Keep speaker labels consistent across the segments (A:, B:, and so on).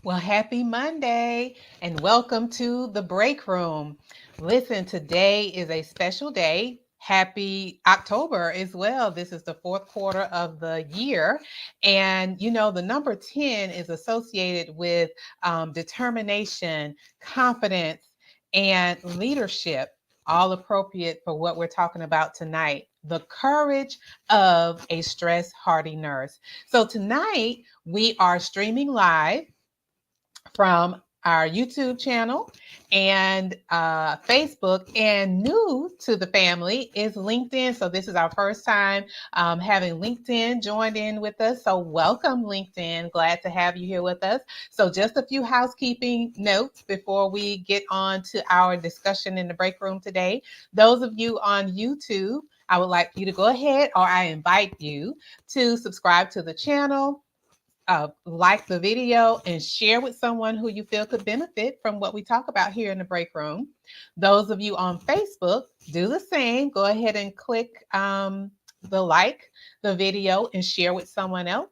A: Well, happy Monday and welcome to the break room. Listen, today is a special day. Happy October as well. This is the fourth quarter of the year. And the number 10 is associated with determination, confidence, and leadership, all appropriate for what we're talking about tonight. The courage of a stress hardy nurse. So, tonight we are streaming live from our YouTube channel and Facebook. And new to the family is LinkedIn. So this is our first time having LinkedIn joined in with us. So welcome, LinkedIn. Glad to have you here with us. So just a few housekeeping notes before we get on to our discussion in the break room today. Those of you on YouTube, I would like you to go ahead, or I invite you to subscribe to the channel, like the video, and share with someone who you feel could benefit from what we talk about here in the break room. Those of you on Facebook, do the same. Go ahead and click the video and share with someone else.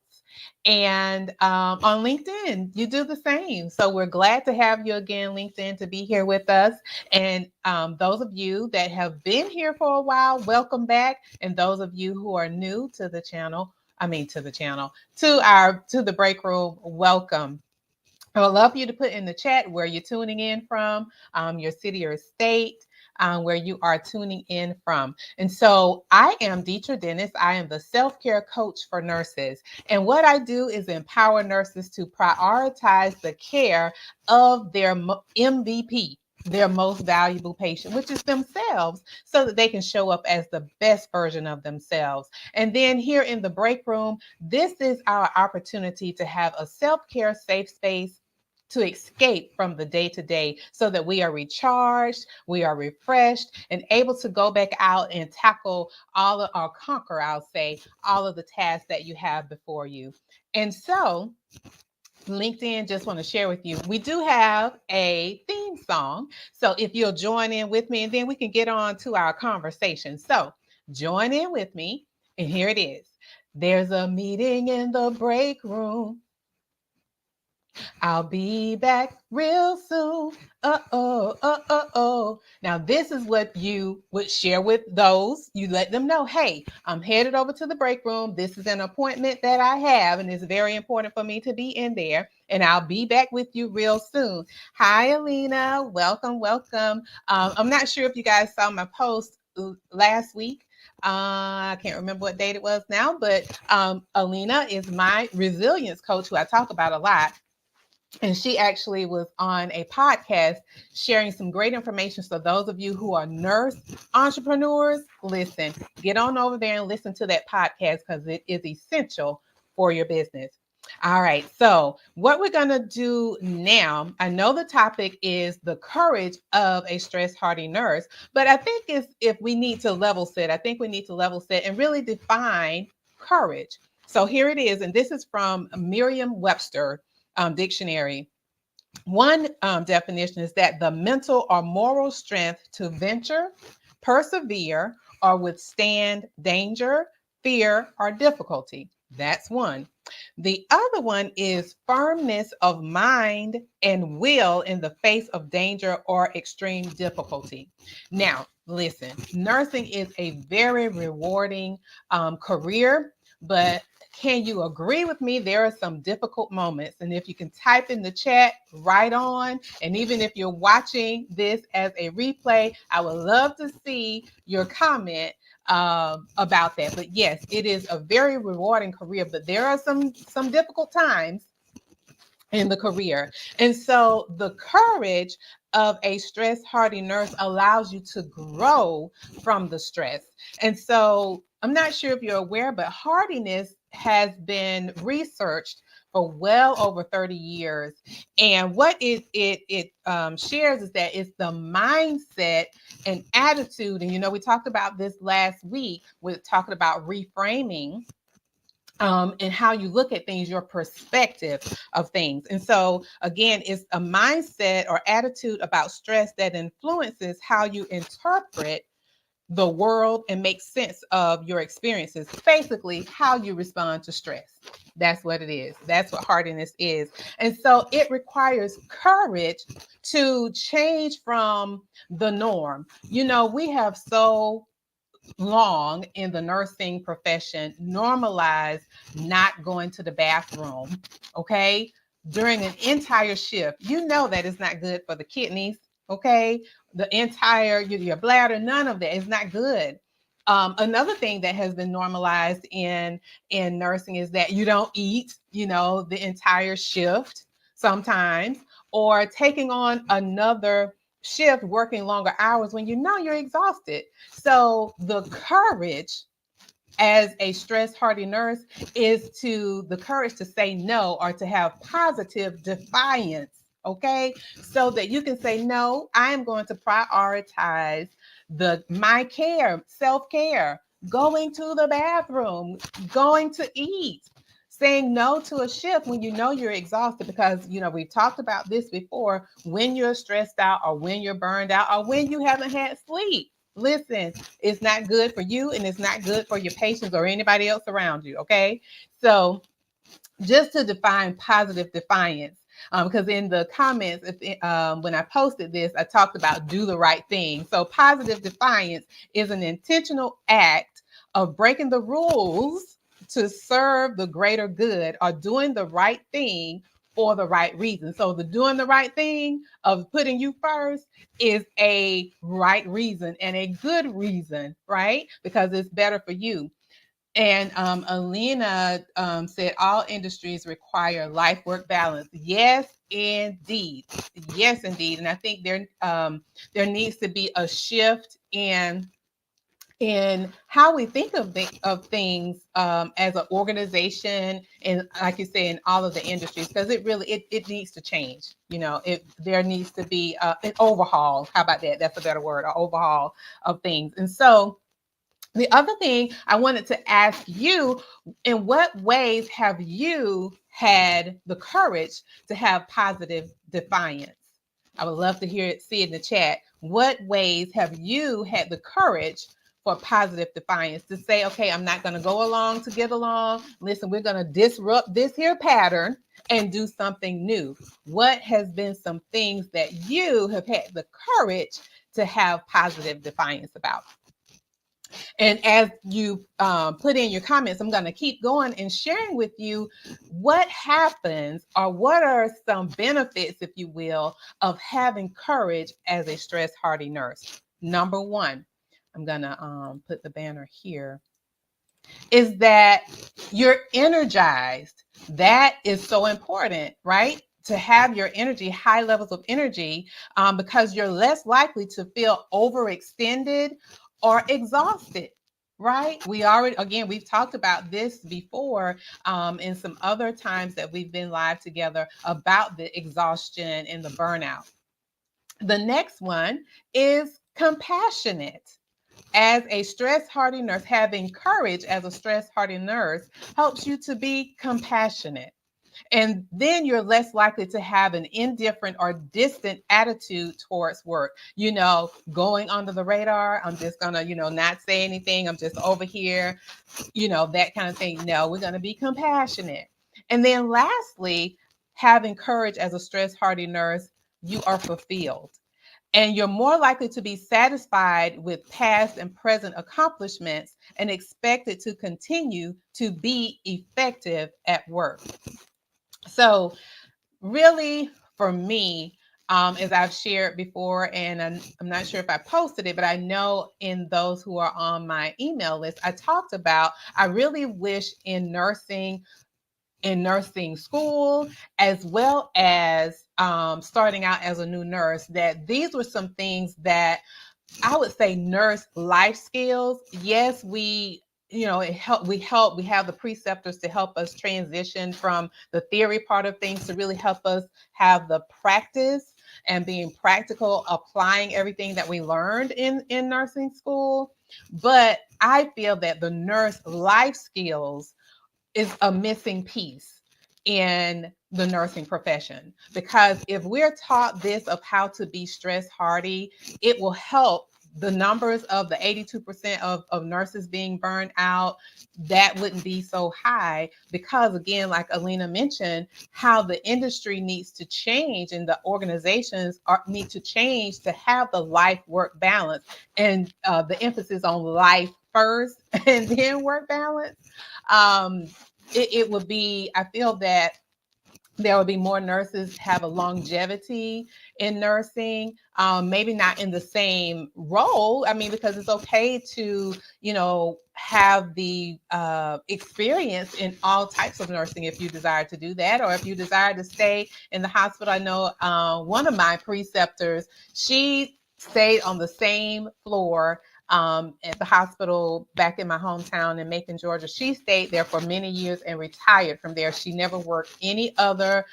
A: And on LinkedIn, you do the same. So we're glad to have you again, LinkedIn, to be here with us. And those of you that have been here for a while, welcome back. And those of you who are new to the channel, to the break room, welcome. I would love for you to put in the chat where you're tuning in from, your city or state, where you are tuning in from. And so I am Deetra Dennis. I am the self-care coach for nurses. And what I do is empower nurses to prioritize the care of their MVP, their most valuable patient, which is themselves, so that they can show up as the best version of themselves. And then here in the break room, this is our opportunity to have a self-care safe space to escape from the day to day so that we are recharged, we are refreshed, and able to go back out and tackle or conquer, I'll say, all of the tasks that you have before you. And so, LinkedIn, just want to share with you, we do have a theme song. So if you'll join in with me, and then we can get on to our conversation. So join in with me, and here it is. There's a meeting in the break room. I'll be back real soon. Oh. Now, this is what you would share with those. You let them know, hey, I'm headed over to the break room. This is an appointment that I have, and it's very important for me to be in there. And I'll be back with you real soon. Hi, Alina. Welcome, welcome. I'm not sure if you guys saw my post last week. I can't remember what date it was now, but Alina is my resilience coach who I talk about a lot. And she actually was on a podcast sharing some great information. So those of you who are nurse entrepreneurs, listen, get on over there and listen to that podcast because it is essential for your business. All right. So what we're going to do now, I know the topic is the courage of a stress hardy nurse, but I think if we need to level set, I think we need to level set and really define courage. So here it is. And this is from Merriam-Webster dictionary. One definition is that the mental or moral strength to venture, persevere, or withstand danger, fear, or difficulty. That's one. The other one is firmness of mind and will in the face of danger or extreme difficulty. Now, listen, nursing is a very rewarding career, but can you agree with me? There are some difficult moments. And if you can type in the chat right on, and even if you're watching this as a replay, I would love to see your comment about that. But yes, it is a very rewarding career, but there are some difficult times in the career. And so the courage of a stress hardy nurse allows you to grow from the stress. And so I'm not sure if you're aware, but hardiness has been researched for well over 30 years. And what it shares is that it's the mindset and attitude. And, we talked about this last week with talking about reframing, and how you look at things, your perspective of things. And so, again, it's a mindset or attitude about stress that influences how you interpret the world and make sense of your experiences. Basically, how you respond to stress. That's what it is. That's what hardiness is. And so it requires courage to change from the norm. You know, we have so long in the nursing profession normalized not going to the bathroom, okay, during an entire shift. You know that is not good for the kidneys, okay? The entire your bladder, none of that is not good. Another thing that has been normalized in nursing is that you don't eat, you know, the entire shift sometimes, or taking on another shift, working longer hours when you know you're exhausted. So the courage as a stress hardy nurse is to the courage to say no, or to have positive defiance. Okay, so that you can say no, I am going to prioritize the my care, self-care, going to the bathroom, going to eat, saying no to a shift when you know you're exhausted. Because you know we've talked about this before, when you're stressed out or when you're burned out or when you haven't had sleep, listen, it's not good for you and it's not good for your patients or anybody else around you. Okay, so just to define positive defiance, because in the comments, when I posted this, I talked about do the right thing. So positive defiance is an intentional act of breaking the rules to serve the greater good, or doing the right thing for the right reason. So the doing the right thing of putting you first is a right reason and a good reason, right? Because it's better for you. And Alina said all industries require life work balance. Yes, indeed. Yes, indeed. And I think there needs to be a shift in how we think of things as an organization, and like you say, in all of the industries, because it needs to change. You know, there needs to be an overhaul. How about that? That's a better word, an overhaul of things. And so the other thing I wanted to ask you, in what ways have you had the courage to have positive defiance? I would love to see it in the chat. What ways have you had the courage for positive defiance to say, okay, I'm not going to go along to get along. Listen, we're going to disrupt this here pattern and do something new. What has been some things that you have had the courage to have positive defiance about? And as you put in your comments, I'm going to keep going and sharing with you what happens, or what are some benefits, if you will, of having courage as a stress hardy nurse. Number one, I'm going to put the banner here, is that you're energized. That is so important, right? To have your energy, high levels of energy, because you're less likely to feel overextended or exhausted, right? We've talked about this before in some other times that we've been live together about the exhaustion and the burnout. The next one is compassionate. As a stress hardy nurse, having courage as a stress hardy nurse helps you to be compassionate. And then you're less likely to have an indifferent or distant attitude towards work. You know, going under the radar, I'm just gonna, not say anything. I'm just over here, that kind of thing. No, we're gonna be compassionate. And then lastly, having courage as a stress hardy nurse, you are fulfilled. And you're more likely to be satisfied with past and present accomplishments and expected to continue to be effective at work. So, really, for me, as I've shared before, and I'm not sure if I posted it, but I know in those who are on my email list, I talked about I really wish in nursing school, as well as starting out as a new nurse, that these were some things that I would say nurse life skills. Yes, we have the preceptors to help us transition from the theory part of things to really help us have the practice and being practical, applying everything that we learned in nursing school. But I feel that the nurse life skills is a missing piece in the nursing profession, because if we're taught this of how to be stress hardy, it will help the numbers of the 82% of nurses being burned out, that wouldn't be so high because, again, like Alina mentioned, how the industry needs to change and the organizations need to change to have the life work balance and the emphasis on life first and then work balance. Um, it would be, I feel that there will be more nurses have a longevity in nursing, maybe not in the same role. I mean, because it's okay to, have the experience in all types of nursing if you desire to do that, or if you desire to stay in the hospital. I know one of my preceptors, she stayed on the same floor at the hospital back in my hometown in Macon, Georgia. She stayed there for many years and retired from there. She never worked any other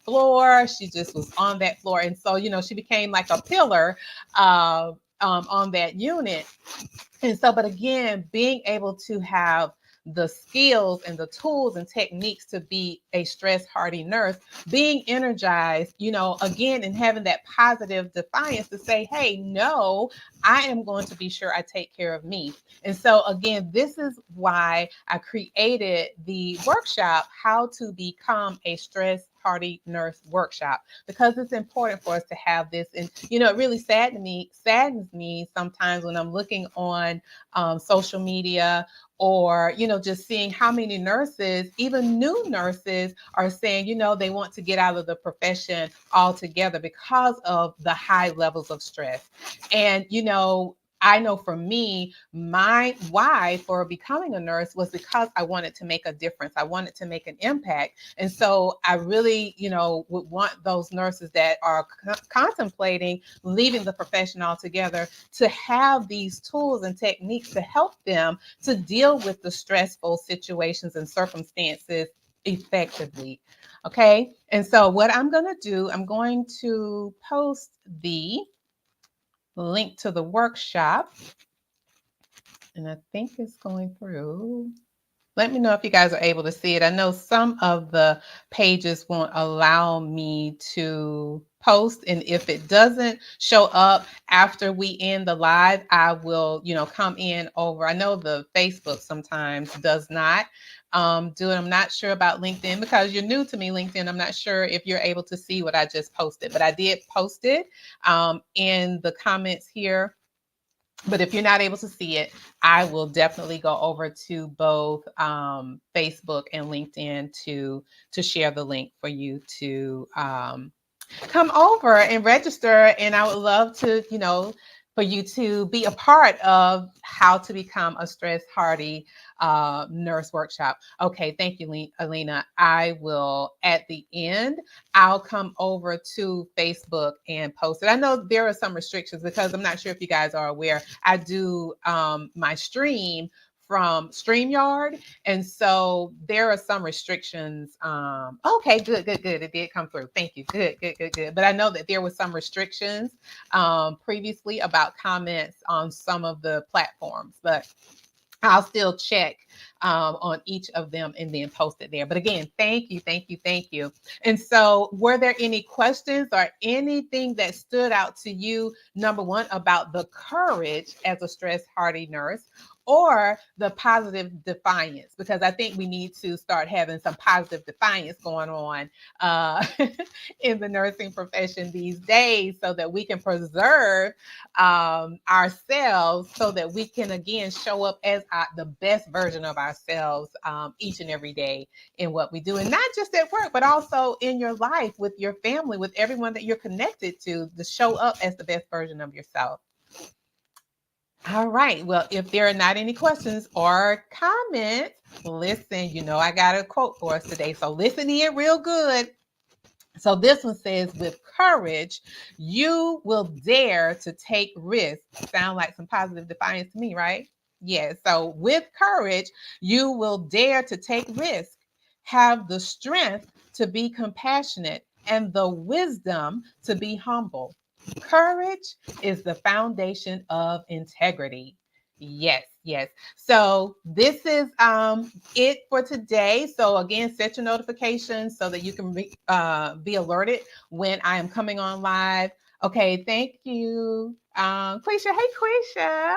A: floor. She just was on that floor. And so, she became like a pillar on that unit. And so, but again, being able to have the skills and the tools and techniques to be a stress hardy nurse, being energized, again, and having that positive defiance to say, hey, no, I am going to be sure I take care of me. And so, again, this is why I created the workshop, How to Become a Stress Hardy Nurse workshop, because it's important for us to have this. And, it really saddens me sometimes when I'm looking on social media, or, just seeing how many nurses, even new nurses, are saying, they want to get out of the profession altogether because of the high levels of stress. And, I know for me, my why for becoming a nurse was because I wanted to make a difference. I wanted to make an impact. And so I really, would want those nurses that are contemplating leaving the profession altogether to have these tools and techniques to help them to deal with the stressful situations and circumstances effectively. Okay. And so what I'm going to do, I'm going to post the link to the workshop, and I think it's going through. Let me know if you guys are able to see it. I know some of the pages won't allow me to post, and if it doesn't show up after we end the live, I will, come in over. I know the Facebook sometimes does not do it. I'm not sure about LinkedIn because you're new to me, LinkedIn. I'm not sure if you're able to see what I just posted, but I did post it in the comments here. But if you're not able to see it, I will definitely go over to both Facebook and LinkedIn to share the link for you to come over and register. And I would love to, for you to be a part of How to Become a Stress Hardy Nurse workshop. Okay, thank you, Alina. I will, at the end, I'll come over to Facebook and post it. I know there are some restrictions because I'm not sure if you guys are aware. I do my stream from StreamYard. And so there are some restrictions. Okay, good. It did come through. Thank you. Good. But I know that there was some restrictions previously about comments on some of the platforms, but I'll still check on each of them and then post it there. But again, thank you. And so were there any questions or anything that stood out to you, number one, about the courage as a stress hardy nurse, or the positive defiance? Because I think we need to start having some positive defiance going on in the nursing profession these days so that we can preserve ourselves, so that we can, again, show up as the best version of ourselves each and every day in what we do. And not just at work, but also in your life, with your family, with everyone that you're connected to show up as the best version of yourself. All right. Well, if there are not any questions or comments, listen, I got a quote for us today. So listen in real good. So this one says, with courage, you will dare to take risks. Sound like some positive defiance to me, right? Yes. So with courage, you will dare to take risks, have the strength to be compassionate, and the wisdom to be humble. Courage is the foundation of integrity. Yes. So this is it for today. So again, set your notifications so that you can be alerted when I am coming on live. Okay, thank you. Quisha. Hey, Quisha.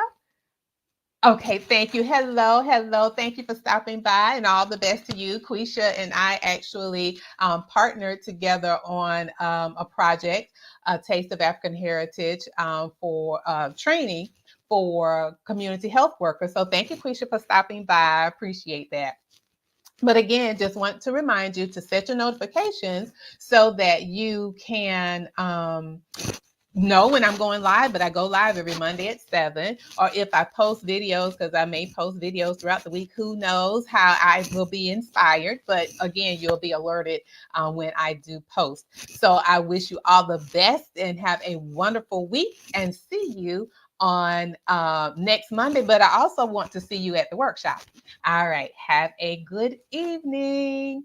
A: Okay, thank you. Hello, hello. Thank you for stopping by, and all the best to you. Quisha and I actually partnered together on a project, a Taste of African Heritage, for training for community health workers. So thank you, Quisha, for stopping by. I appreciate that. But again, just want to remind you to set your notifications so that you can know when I'm going live, but I go live every Monday at 7. Or if I post videos, because I may post videos throughout the week, who knows how I will be inspired. But again, you'll be alerted when I do post. So I wish you all the best and have a wonderful week, and see you on next Monday. But I also want to see you at the workshop. All right. Have a good evening.